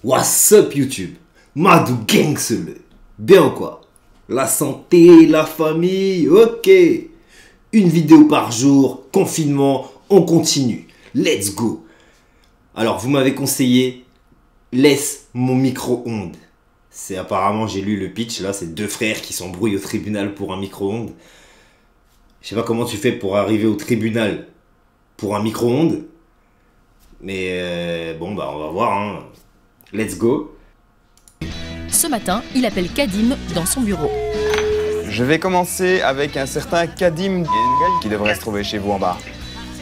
What's up YouTube? Madou Gang seul. Bien ou quoi? La santé, la famille, ok. Une vidéo par jour, confinement, on continue. Let's go. Alors vous m'avez conseillé, laisse mon micro-ondes. C'est apparemment, j'ai lu le pitch là, c'est deux frères qui s'embrouillent au tribunal pour un micro-ondes. Je sais pas comment tu fais pour arriver au tribunal pour un micro-ondes. Mais bon bah on va voir hein. Let's go. Ce matin, il appelle Kadim dans son bureau. Je vais commencer avec un certain Kadim qui devrait se trouver chez vous en bas.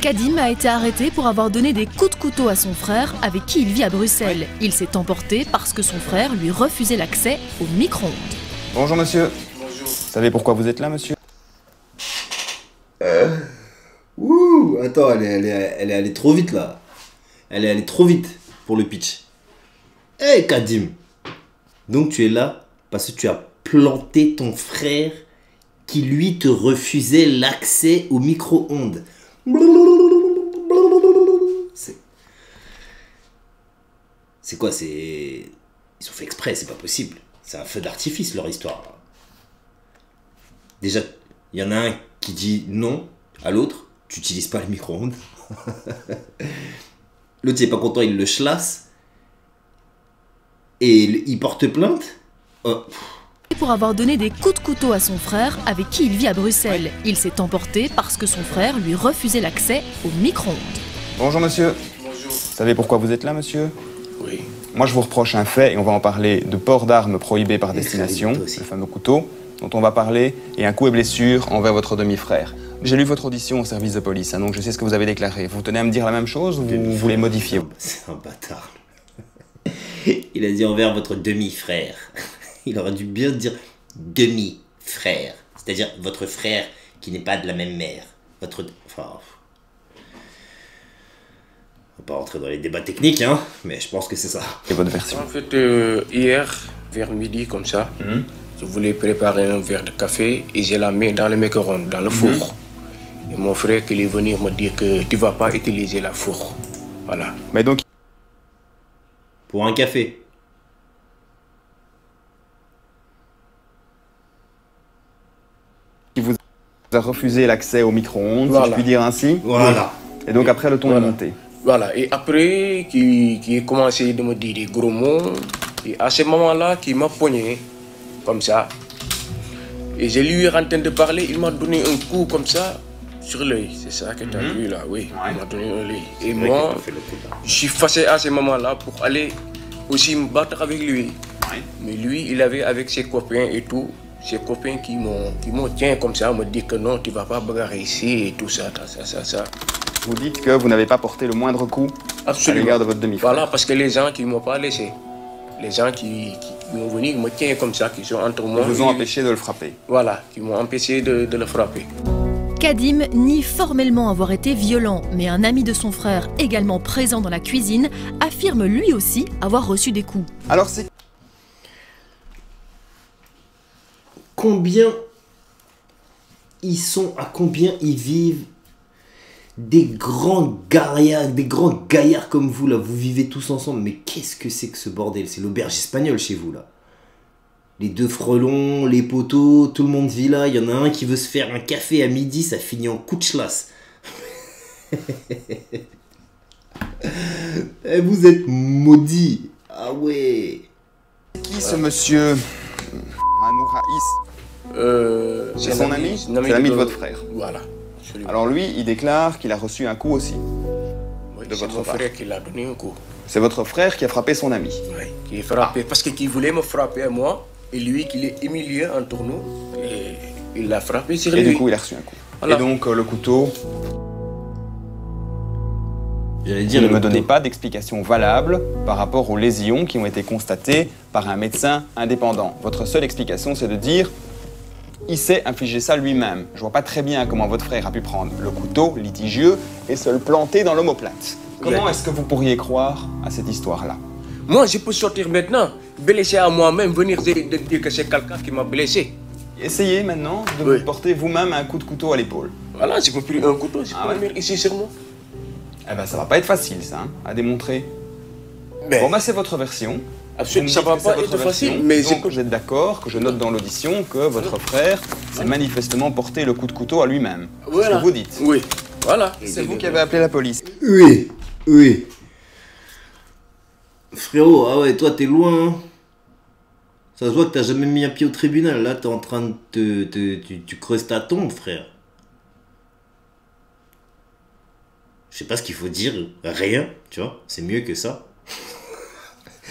Kadim a été arrêté pour avoir donné des coups de couteau à son frère avec qui il vit à Bruxelles. Il s'est emporté parce que son frère lui refusait l'accès au micro-ondes. Bonjour monsieur. Bonjour. Vous savez pourquoi vous êtes là monsieur? Ouh, attends, elle est allée trop vite là. Elle est allée trop vite pour le pitch. Hey Kadim. Donc tu es là parce que tu as planté ton frère qui lui te refusait l'accès au micro-ondes. C'est quoi, c'est... Ils ont fait exprès, c'est pas possible. C'est un feu d'artifice leur histoire. Déjà, il y en a un qui dit non à l'autre, tu n'utilises pas le micro-ondes. L'autre il est pas content, il le chlasse. Et il porte plainte. Pour avoir donné des coups de couteau à son frère avec qui il vit à Bruxelles. Il s'est emporté parce que son frère lui refusait l'accès au micro-ondes. Bonjour monsieur. Bonjour. Vous savez pourquoi vous êtes là monsieur? Oui. Moi je vous reproche un fait et on va en parler de port d'armes prohibé par destination, le fameux couteau dont on va parler, et un coup et blessure envers votre demi-frère. J'ai lu votre audition au service de police, hein, donc je sais ce que vous avez déclaré. Vous tenez à me dire la même chose ou vous voulez modifier? C'est un bâtard. Il a dit envers votre demi-frère. Il aurait dû bien dire demi-frère. C'est-à-dire votre frère qui n'est pas de la même mère. Votre... Enfin... On va pas rentrer dans les débats techniques, hein, mais je pense que c'est ça. Et votre version? En fait, hier, vers midi, comme ça, je voulais préparer un verre de café et j'ai la main dans le micro-ondes, dans le four. Et mon frère qui est venu me dire que tu vas pas utiliser la four. Voilà. Mais donc... Pour un café. Il vous a refusé l'accès au micro-ondes, Voilà. si je puis dire ainsi. Voilà. Et donc après le ton est monté. Voilà. Et après, qui a commencé de me dire des gros mots. Et à ce moment-là, qui m'a pogné, comme ça. Et je lui ai en train de parler, il m'a donné un coup comme ça, sur l'œil. C'est ça que tu as vu là, oui. Il m'a donné un œil. Et moi, je suis fâché à ce moment-là pour aller aussi me battre avec lui. Mais lui, il avait avec ses copains et tout, ses copains qui m'ont tient comme ça, me dit que non, tu vas pas bagarrer ici et tout ça, ça. Vous dites que vous n'avez pas porté le moindre coup à l'égard de votre demi-frère. Voilà, parce que les gens qui ne m'ont pas laissé, les gens qui m'ont venu me tiennent comme ça, qui sont entre moi. Ils vous ont empêché de le frapper. Voilà, qui m'ont empêché de le frapper. Kadim nie formellement avoir été violent, mais un ami de son frère, également présent dans la cuisine, affirme lui aussi avoir reçu des coups. Alors c'est... Combien ils sont, à combien ils vivent des grands gaillards comme vous là, vous vivez tous ensemble, mais qu'est-ce que c'est que ce bordel? C'est l'auberge espagnole chez vous là. Les deux frelons, les poteaux, tout le monde vit là, il y en a un qui veut se faire un café à midi, ça finit en coup de chlasse. Et vous êtes maudits. Ah ouais. Qui ce monsieur Anouraïs? C'est son ami? C'est l'ami de votre frère. Voilà. Alors lui, il déclare qu'il a reçu un coup aussi. Oui, de c'est votre mon part. frère qui l'a donné un coup. C'est votre frère qui a frappé son ami. Oui, qui est frappé. Parce qu'il voulait me frapper à moi, et lui qui est humilié entre nous, et il l'a frappé sur Et lui. du coup, il a reçu un coup. Voilà. Et donc, le couteau... J'allais Vous dire ne le me donnez couteau. pas d'explication valable par rapport aux lésions qui ont été constatées par un médecin indépendant. Votre seule explication, c'est de dire il s'est infligé ça lui-même. Je vois pas très bien comment votre frère a pu prendre le couteau litigieux et se le planter dans l'omoplate. Comment est-ce que vous pourriez croire à cette histoire-là? Moi, je peux sortir maintenant, blessé à moi-même, venir de dire que c'est quelqu'un qui m'a blessé. Essayez maintenant de Oui. vous porter vous-même un coup de couteau à l'épaule. Voilà, je peux prendre un couteau, je peux ouais. le mettre ici sur moi. Eh ben, ça va pas être facile, ça, hein, à démontrer. Bon, bah, c'est votre version. Absolument, ça va pas être facile, mais donc vous êtes d'accord que je note dans l'audition que votre frère s'est manifestement porté le coup de couteau à lui-même. Voilà. C'est ce que vous dites. Oui, voilà. C'est vous qui avez appelé la police. Oui, oui. Frérot, ah ouais, toi t'es loin, hein. Ça se voit que t'as jamais mis un pied au tribunal. Là, t'es en train de tu creuses ta tombe, frère. Je sais pas ce qu'il faut dire. Rien, tu vois. C'est mieux que ça.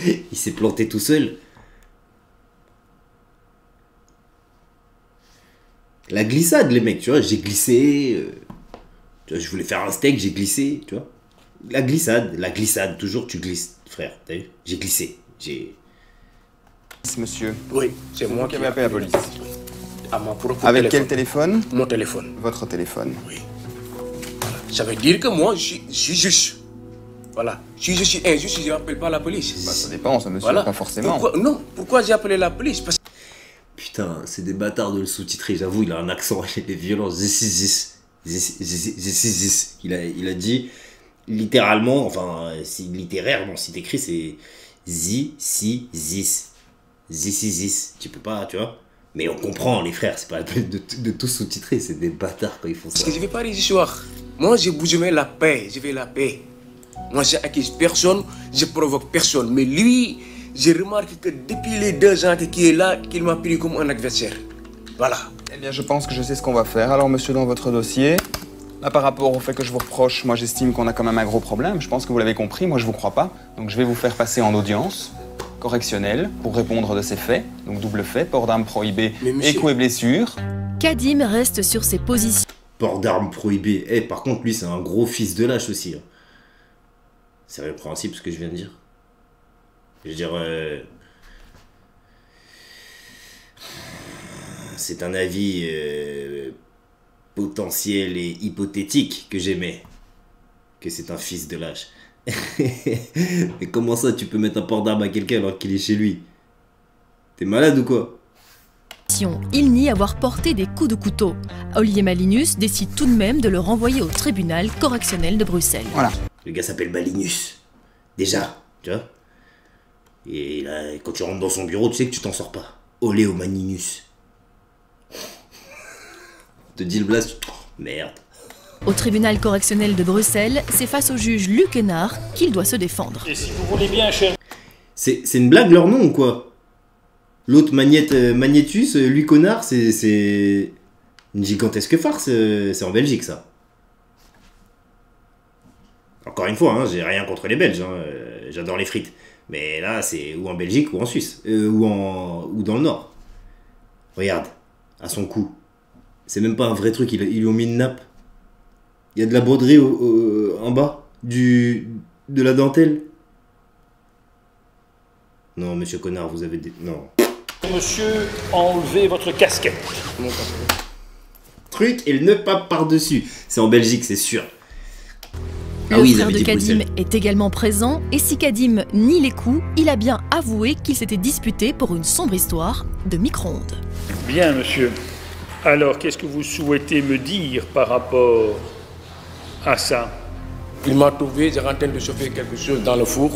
Il s'est planté tout seul. La glissade, les mecs, tu vois. J'ai glissé. Tu vois, je voulais faire un steak, j'ai glissé, tu vois. La glissade. Toujours tu glisses, frère. T'as vu? J'ai glissé. Monsieur. Oui, c'est moi qui avez appelé la police. À mon propre Avec téléphone. quel téléphone? Mon téléphone. Votre téléphone. Oui. Voilà. Ça veut dire que moi, je suis juste. Voilà. Si je suis injuste, je n'appelle pas la police. Bah, ça dépend, ça, monsieur, Voilà. pas forcément. Pourquoi j'ai appelé la police? Parce... Putain, c'est des bâtards de le sous-titrer. J'avoue, il a un accent, il est violent. This. Il a dit littéralement, enfin, littérairement, si t'écris, c'est this. Tu peux pas, tu vois. Mais on comprend, les frères, c'est pas la peine de tout sous-titrer, c'est des bâtards quand ils font ça. Parce que je ne vais pas des histoires. Moi, je veux la paix, je veux la paix. Moi, j'ai acquis personne, je provoque personne. Mais lui, j'ai remarqué que depuis les 2 ans qu'il est là, qu'il m'a pris comme un adversaire. Voilà. Eh bien, je pense que je sais ce qu'on va faire. Alors, monsieur, dans votre dossier, là, par rapport au fait que je vous reproche, moi, j'estime qu'on a quand même un gros problème. Je pense que vous l'avez compris, moi, je vous crois pas. Donc, je vais vous faire passer en audience correctionnelle pour répondre de ces faits. Donc, double fait, port d'armes prohibé et coups et blessures. Kadim reste sur ses positions. Port d'armes prohibé. Eh, par contre, lui, c'est un gros fils de lâche aussi. Hein. C'est répréhensible ce que je viens de dire. Je veux dire... c'est un avis potentiel et hypothétique que j'émets. Que c'est un fils de lâche. Mais comment ça, tu peux mettre un port d'arme à quelqu'un alors qu'il est chez lui? T'es malade ou quoi? Il nie avoir porté des coups de couteau. Olivier Malinus décide tout de même de le renvoyer au tribunal correctionnel de Bruxelles. Voilà. Le gars s'appelle Malinus. Déjà, tu vois. Et là, quand tu rentres dans son bureau, tu sais que tu t'en sors pas. Olé au Malinus. Te dit le blast. Oh, merde. Au tribunal correctionnel de Bruxelles, c'est face au juge Luc Hénard qu'il doit se défendre. Et si vous voulez bien, cher... C'est une blague leur nom ou quoi? L'autre Magnétus, Luc Hénard, c'est une gigantesque farce. C'est en Belgique, ça. Encore une fois, hein, j'ai rien contre les Belges. Hein, j'adore les frites. Mais là, c'est ou en Belgique ou en Suisse. Ou dans le Nord. Regarde, à son cou. C'est même pas un vrai truc, ils lui ont mis une nappe. Il y a de la broderie en bas de la dentelle. Non, monsieur Connard, vous avez des... Non. Monsieur, enlevez votre casquette. Truc, il ne pape par-dessus. C'est en Belgique, c'est sûr. Le frère de Kadim est également présent, et si Kadim nie les coups, il a bien avoué qu'il s'était disputé pour une sombre histoire de micro-ondes. Bien, monsieur. Alors, qu'est-ce que vous souhaitez me dire par rapport à ça? Il m'a trouvé, j'ai en train de chauffer quelque chose dans le four.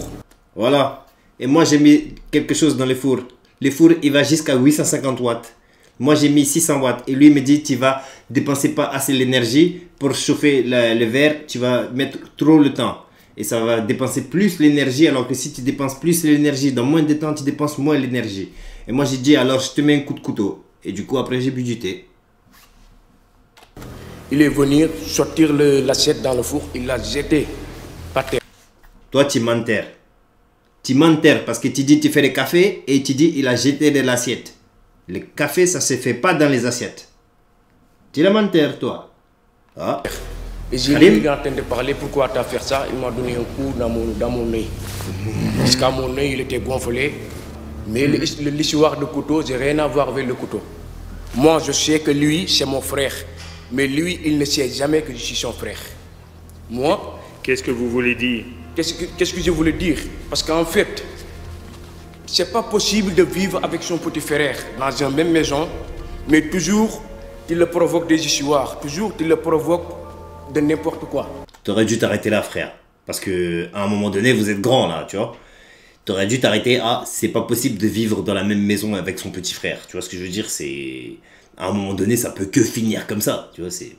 Voilà. Et moi, j'ai mis quelque chose dans les fours. Les fours, il va jusqu'à 850 watts. Moi, j'ai mis 600 watts. Et lui, il me dit, tu vas dépenser pas assez l'énergie pour chauffer le verre. Tu vas mettre trop le temps. Et ça va dépenser plus l'énergie. Alors que si tu dépenses plus l'énergie, dans moins de temps, tu dépenses moins l'énergie. Et moi, j'ai dit, alors, je te mets un coup de couteau. Et du coup, après, j'ai bu du thé. Il est venu sortir l'assiette dans le four. Il l'a jeté par terre. Toi, tu m'enterres. Tu m'enterres parce que tu dis, tu fais le café et tu dis, il a jeté de l'assiette. Le café, ça se fait pas dans les assiettes. Tu la m'enterres, toi. Ah. Et j'ai lui en train de parler, pourquoi tu as fait ça? Il m'a donné un coup dans mon nez. Jusqu'à mon nez, il était gonflé. Mais l'histoire de couteau, j'ai rien à voir avec le couteau. Moi, je sais que lui, c'est mon frère. Mais lui, il ne sait jamais que je suis son frère. Moi... Qu'est-ce que vous voulez dire? Qu'est-ce que je voulais dire? Parce qu'en fait, c'est pas possible de vivre avec son petit frère dans une même maison, mais toujours, il le provoque des histoires. Toujours, il le provoque de n'importe quoi. T'aurais dû t'arrêter là, frère. Parce que à un moment donné, vous êtes grand, là, tu vois. T'aurais dû t'arrêter à c'est pas possible de vivre dans la même maison avec son petit frère. Tu vois ce que je veux dire? C'est. À un moment donné, ça peut que finir comme ça. Tu vois, c'est.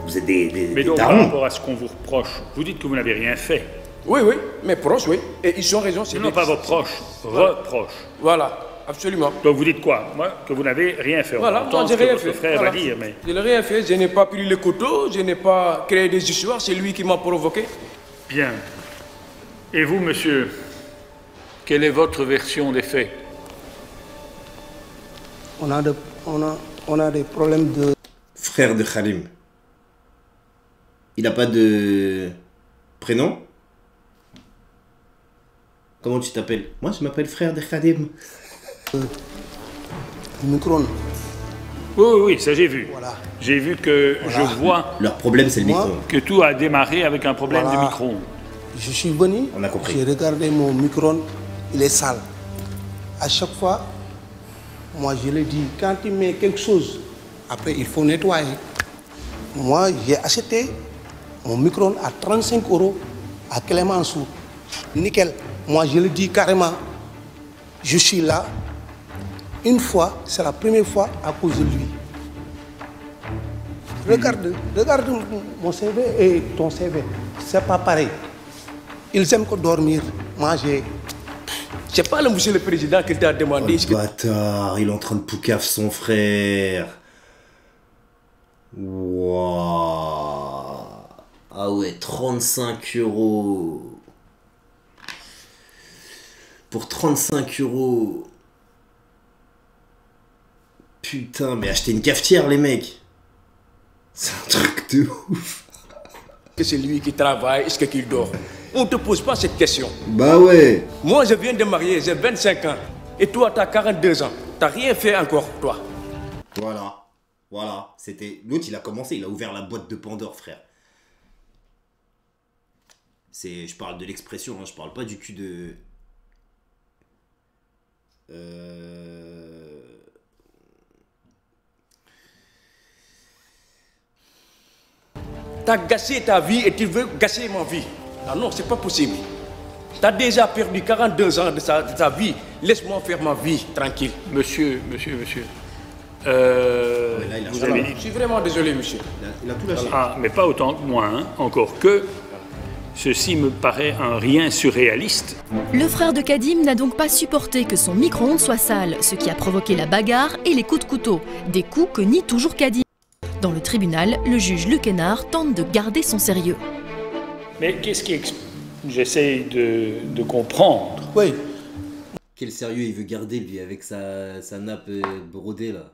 Vous êtes Mais donc, par darons. rapport à ce qu'on vous reproche, vous dites que vous n'avez rien fait. Oui, oui, mes proches, oui. Et ils ont raison. Non, pas vos proches, reproches. Voilà, absolument. Donc vous dites quoi? Moi, que vous n'avez rien fait. On Voilà, entend moi ce j'ai que rien votre fait. frère Voilà. va dire, mais... Je n'ai rien fait, je n'ai pas pris le couteau, je n'ai pas créé des histoires, c'est lui qui m'a provoqué. Bien. Et vous, monsieur, quelle est votre version des faits? On a des problèmes de... Frère de Khadim. Il n'a pas de prénom? Comment tu t'appelles? Moi, je m'appelle frère de Khadim. micro. Oui, ça j'ai vu. Voilà. J'ai vu que je vois Leur problème, c'est le Moi, micro. que tout a démarré avec un problème Voilà. de micro-ondes. Je suis venu, On a compris. j'ai regardé mon micro, il est sale. À chaque fois, moi je le dis, quand tu mets quelque chose, après il faut nettoyer. Moi j'ai acheté mon micro à 35 € à Clémenceau. Nickel. Moi je le dis carrément, je suis là. Une fois, c'est la première fois à cause de lui. Regarde mon CV et ton CV, c'est pas pareil. Ils aiment que dormir, manger. C'est pas le monsieur le président qui t'a demandé. Oh, bâtard, il est en train de poucave son frère. Waouh. Ah ouais, 35 €. Pour 35 €. Putain, mais achetez une cafetière, les mecs. C'est un truc de ouf. Que c'est lui qui travaille, est-ce qu'il dort? On ne te pose pas cette question. Bah ouais. Moi, je viens de marier, j'ai 25 ans. Et toi, tu as 42 ans. Tu n'as rien fait encore, toi. Voilà. Voilà. C'était. L'autre, il a commencé, il a ouvert la boîte de Pandore, frère. C'est. Je parle de l'expression, hein, je parle pas du cul de. Tu as gâché ta vie et tu veux gâcher ma vie. Ah non, c'est pas possible. Tu as déjà perdu 42 ans de ta vie. Laisse-moi faire ma vie tranquille. Monsieur. là, il a Vous chaleur. avez dit... Je suis vraiment désolé, monsieur. Il a tout lâché. Ah, mais pas autant que moi, hein. Encore que... Ceci me paraît un rien surréaliste. Le frère de Kadim n'a donc pas supporté que son micro-ondes soit sale, ce qui a provoqué la bagarre et les coups de couteau, des coups que nie toujours Kadim. Dans le tribunal, le juge Luc Hénard tente de garder son sérieux. Mais qu'est-ce qui... J'essaye de comprendre. Oui, Quel sérieux il veut garder, lui, avec sa nappe brodée, là.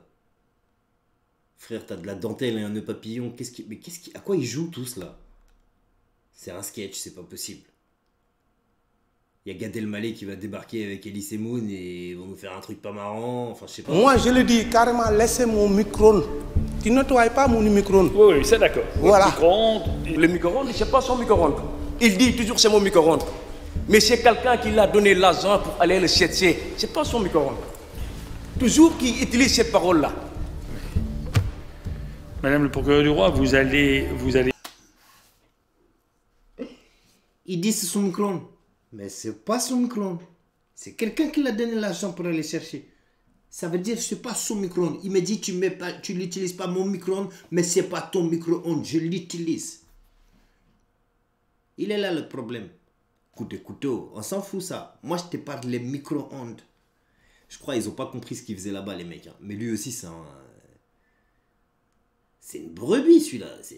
Frère, t'as de la dentelle et un nœud papillon. À quoi ils jouent tous, là? C'est un sketch, c'est pas possible. Il y a Gad Elmaleh qui va débarquer avec Elie Semoun et ils vont nous faire un truc pas marrant. Enfin, je sais pas. moi je le dis carrément, laissez mon micro. Tu ne nettoies pas mon micro. Oui, c'est d'accord. Voilà. Micro-ondes, Le micro-ondes, c'est pas son micro-ondes. Il dit toujours c'est mon micro-ondes. Mais c'est quelqu'un qui l'a donné l'argent pour aller le chercher. C'est pas son micro-ondes. Toujours qui utilise cette parole-là. Madame le procureur du roi, vous allez... Il dit c'est son micro-ondes. Mais c'est pas son micro-ondes. C'est quelqu'un qui l'a donné l'argent pour aller chercher. Ça veut dire c'est pas son micro-ondes. Il me dit tu n'utilises pas mon micro-ondes, mais c'est pas ton micro-ondes. Je l'utilise. Il est là le problème. Coup de couteau, on s'en fout ça. Moi je te parle les micro-ondes. Je crois ils ont pas compris ce qu'ils faisaient là-bas les mecs. Hein. Mais lui aussi c'est un... C'est une brebis celui-là. Vous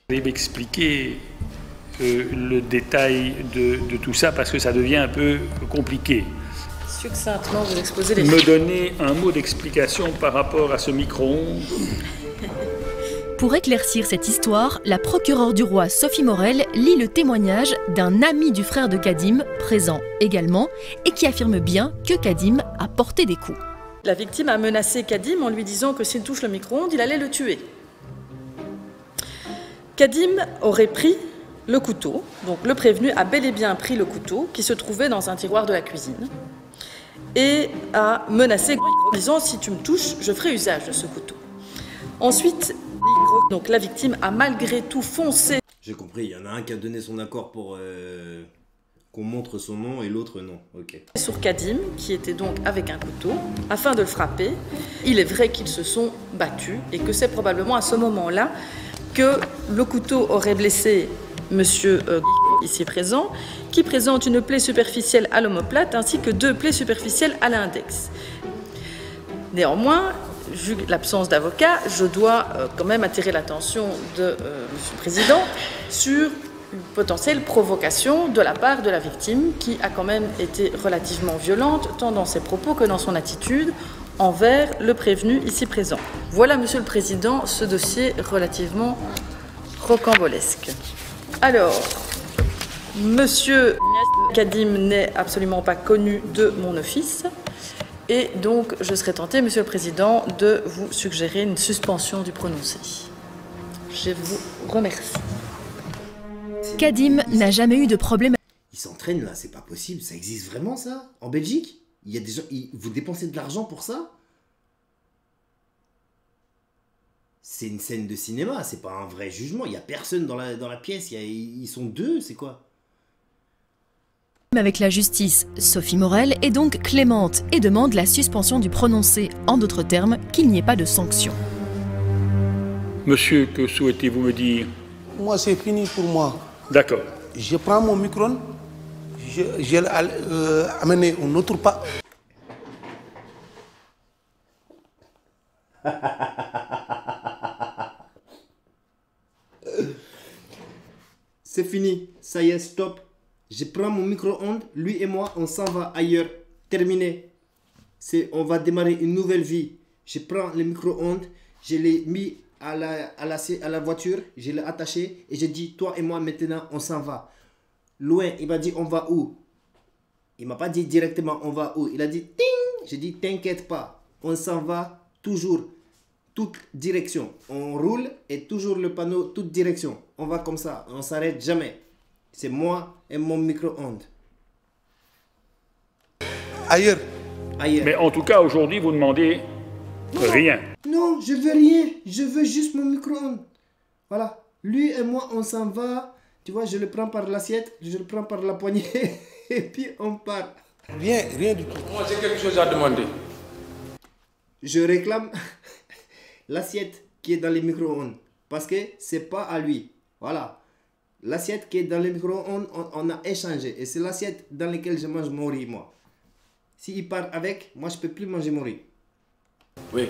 allez m'expliquer le détail de tout ça parce que ça devient un peu compliqué. Succinctement, vous exposez les Me donner un mot d'explication par rapport à ce micro-ondes. Pour éclaircir cette histoire, la procureure du roi Sophie Morel lit le témoignage d'un ami du frère de Kadim, présent également, et qui affirme bien que Kadim a porté des coups. La victime a menacé Kadim en lui disant que s'il touche le micro-ondes, il allait le tuer. Kadim aurait pris le couteau, donc le prévenu a bel et bien pris le couteau qui se trouvait dans un tiroir de la cuisine et a menacé en disant « si tu me touches, je ferai usage de ce couteau ». Ensuite, donc la victime a malgré tout foncé. J'ai compris, il y en a un qui a donné son accord pour Qu'on montre son nom et l'autre non. Ok. Sur Kadim, qui était donc avec un couteau, afin de le frapper. Il est vrai qu'ils se sont battus et que c'est probablement à ce moment-là que le couteau aurait blessé monsieur ici présent, qui présente une plaie superficielle à l'omoplate ainsi que 2 plaies superficielles à l'index. Néanmoins, vu l'absence d'avocat, je dois quand même attirer l'attention de monsieur le Président sur une potentielle provocation de la part de la victime qui a quand même été relativement violente tant dans ses propos que dans son attitude envers le prévenu ici présent. Voilà, Monsieur le Président, ce dossier relativement rocambolesque. Alors, Monsieur Kadim n'est absolument pas connu de mon office et donc je serais tenté, Monsieur le Président, de vous suggérer une suspension du prononcé. Je vous remercie. Kadim n'a jamais eu de problème. Ils s'entraînent là, c'est pas possible. Ça existe vraiment ça? En Belgique? Il y a des gens, vous dépensez de l'argent pour ça? C'est une scène de cinéma, c'est pas un vrai jugement. Il y a personne dans la pièce, ils sont 2, c'est quoi? Avec la justice, Sophie Morel est donc clémente et demande la suspension du prononcé. En d'autres termes, qu'il n'y ait pas de sanction. Monsieur, que souhaitez-vous me dire? Moi, c'est fini pour moi. D'accord. Je prends mon micro, je l'ai amené un autre pas. C'est fini, ça y est, stop. Je prends mon micro-ondes, lui et moi, on s'en va ailleurs. Terminé. On va démarrer une nouvelle vie. Je prends le micro-ondes, je l'ai mis à la voiture, je l'ai attaché et j'ai dit, toi et moi maintenant, on s'en va. Loin, il m'a dit, on va où? Il m'a pas dit directement, on va où? Il a dit, ting! J'ai dit, t'inquiète pas, on s'en va toujours. Toute direction. On roule et toujours le panneau, toute direction. On va comme ça, on s'arrête jamais. C'est moi et mon micro-ondes. Ailleurs. Ailleurs. Mais en tout cas, aujourd'hui, vous demandez rien. Non, je veux rien. Je veux juste mon micro-ondes. Voilà. Lui et moi, on s'en va. Tu vois, je le prends par l'assiette, je le prends par la poignée et puis on part. Rien du tout. Moi, j'ai quelque chose à demander. Je réclame l'assiette qui est dans les micro-ondes parce que c'est pas à lui. Voilà. L'assiette qui est dans les micro-ondes, on a échangé. Et c'est l'assiette dans laquelle je mange mon riz, moi. S'il part avec, moi, je peux plus manger mon riz. Oui.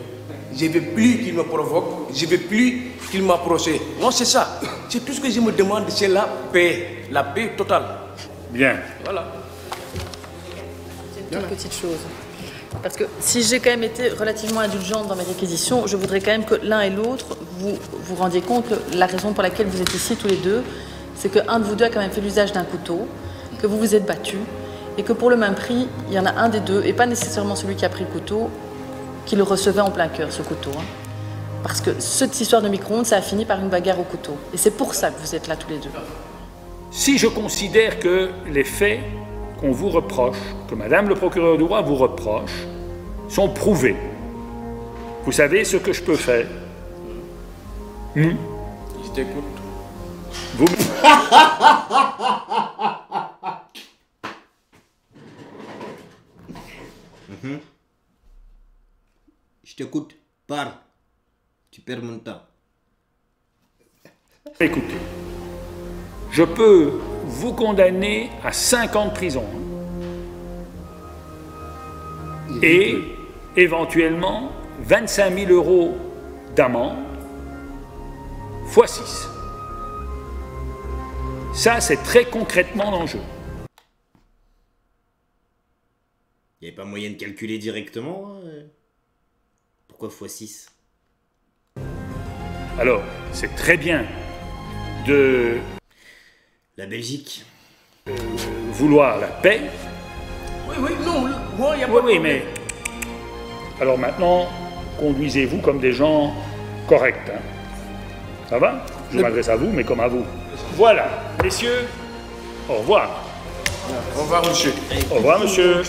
Je ne veux plus qu'il me provoque. Je ne veux plus qu'il m'approche. Moi, c'est ça. C'est tout ce que je me demande, c'est la paix. La paix totale. Bien. Voilà. C'est une toute petite chose. Parce que si j'ai quand même été relativement indulgente dans mes réquisitions, je voudrais quand même que l'un et l'autre, vous vous rendiez compte que la raison pour laquelle vous êtes ici tous les deux, c'est qu'un de vous deux a quand même fait l'usage d'un couteau, que vous vous êtes battus, et que pour le même prix, il y en a un des deux, et pas nécessairement celui qui a pris le couteau, qui le recevait en plein cœur, ce couteau. Hein. Parce que cette histoire de micro-ondes, ça a fini par une bagarre au couteau. Et c'est pour ça que vous êtes là tous les deux. Si je considère que les faits qu'on vous reproche, que Madame le procureur du roi vous reproche, sont prouvés, vous savez ce que je peux faire? Je t'écoute. Vous... Je t'écoute. Parle. Tu perds mon temps. Écoutez, je peux vous condamner à 5 ans de prison. Et éventuellement 25 000 € d'amende fois 6. Ça, c'est très concrètement l'enjeu. Il n'y avait pas moyen de calculer directement Pourquoi x6? Alors, c'est très bien de La Belgique. vouloir la paix. Oui, non, moi, il n'y a pas Oui, mais... Alors maintenant, conduisez-vous comme des gens corrects. Hein. Ça va? Je m'adresse à vous, mais comme à vous. Voilà, messieurs, au revoir. Au revoir, monsieur. Au revoir, monsieur.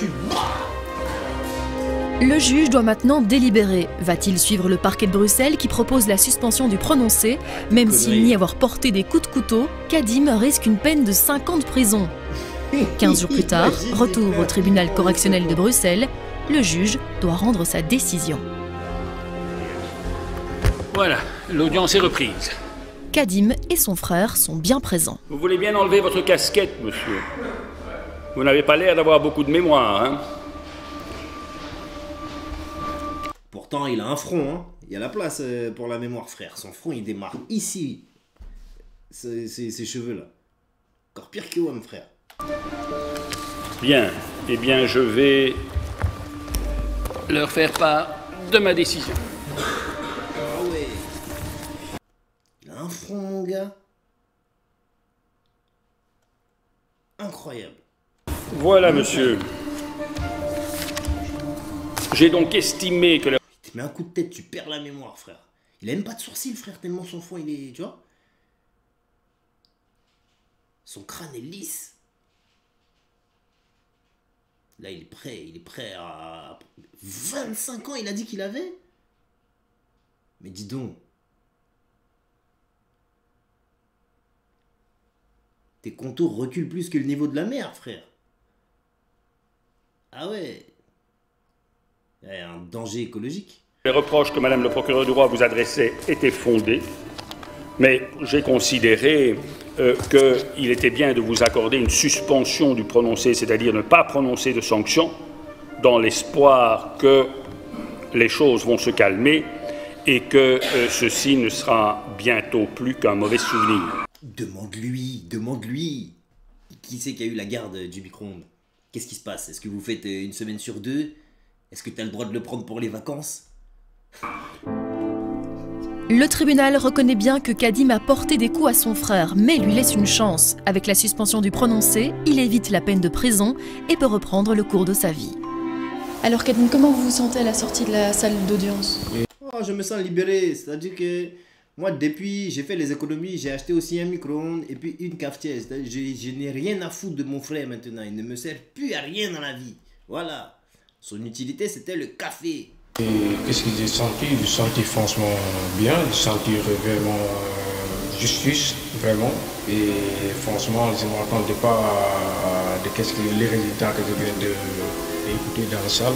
Le juge doit maintenant délibérer. Va-t-il suivre le parquet de Bruxelles qui propose la suspension du prononcé? Même s'il nie avoir porté des coups de couteau, Kadim risque une peine de 5 ans de prison. 15 jours plus tard, retour au tribunal correctionnel de Bruxelles, le juge doit rendre sa décision. Voilà, l'audience est reprise. Kadim et son frère sont bien présents. Vous voulez bien enlever votre casquette, monsieur? Vous n'avez pas l'air d'avoir beaucoup de mémoire, hein? Pourtant, il a un front, hein. Il y a la place pour la mémoire, frère. Son front, il démarre ici. Ces cheveux-là. Encore pire que Wam, frère. Bien. Eh bien, je vais leur faire part de ma décision. Ah ouais. Il a un front, mon gars. Incroyable. Voilà, monsieur. J'ai donc estimé que la... Il te met un coup de tête, tu perds la mémoire, frère. Il a même pas de sourcils, frère, tellement son front, il est... Tu vois? Son crâne est lisse. Là, il est prêt à... 25 ans, il a dit qu'il avait? Mais dis donc. Tes contours reculent plus que le niveau de la mer, frère. Ah ouais. Il y a un danger écologique. Les reproches que Madame le procureur du roi vous adressait étaient fondés, mais j'ai considéré qu'il était bien de vous accorder une suspension du prononcé, c'est-à-dire ne pas prononcer de sanctions, dans l'espoir que les choses vont se calmer et que ceci ne sera bientôt plus qu'un mauvais souvenir. Demande-lui, demande-lui. Qui c'est qui a eu la garde du micro-ondes? Qu'est-ce qui se passe? Est-ce que vous faites une semaine sur 2? Est-ce que tu as le droit de le prendre pour les vacances? Le tribunal reconnaît bien que Kadim a porté des coups à son frère, mais lui laisse une chance. Avec la suspension du prononcé, il évite la peine de prison et peut reprendre le cours de sa vie. Alors Kadim, comment vous vous sentez à la sortie de la salle d'audience? Oh, je me sens libéré, c'est-à-dire que moi, depuis, j'ai fait les économies, j'ai acheté aussi un micro-ondes et puis une cafetière. Je n'ai rien à foutre de mon frère maintenant, il ne me sert plus à rien dans la vie. Voilà. Son utilité, c'était le café. Qu'est-ce que j'ai senti? J'ai senti franchement bien, j'ai senti vraiment justice, vraiment. Et franchement, je ne m'attendais pas de qu'est-ce que les résultats que je viens d'écouter dans la salle.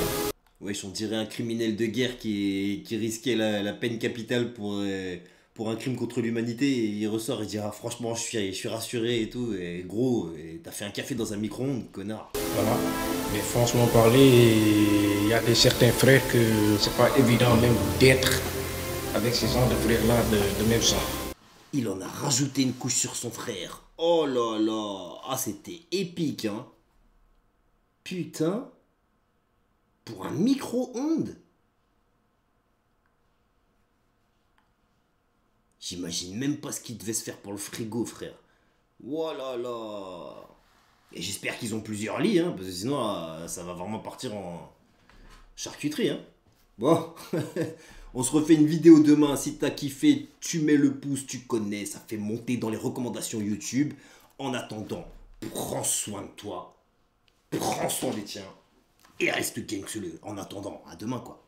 Wesh, on dirait un criminel de guerre qui risquait la peine capitale pour un crime contre l'humanité. Et il ressort et dit ah, franchement, je suis rassuré et tout. Et gros, t'as fait un café dans un micro-ondes, connard. Voilà. Mais franchement parler, il y a certains frères que c'est pas évident même d'être avec ces gens de frères-là de même sang. Il en a rajouté une couche sur son frère. Oh là là. Ah, c'était épique, hein. Putain. Pour un micro-ondes. J'imagine même pas ce qu'il devait se faire pour le frigo, frère. Oh là là. Et j'espère qu'ils ont plusieurs lits, hein, parce que sinon, ça va vraiment partir en charcuterie, hein. Bon, on se refait une vidéo demain. Si t'as kiffé, tu mets le pouce, tu connais, ça fait monter dans les recommandations YouTube. En attendant, prends soin de toi, prends soin des tiens, et reste gangster. En attendant, à demain, quoi.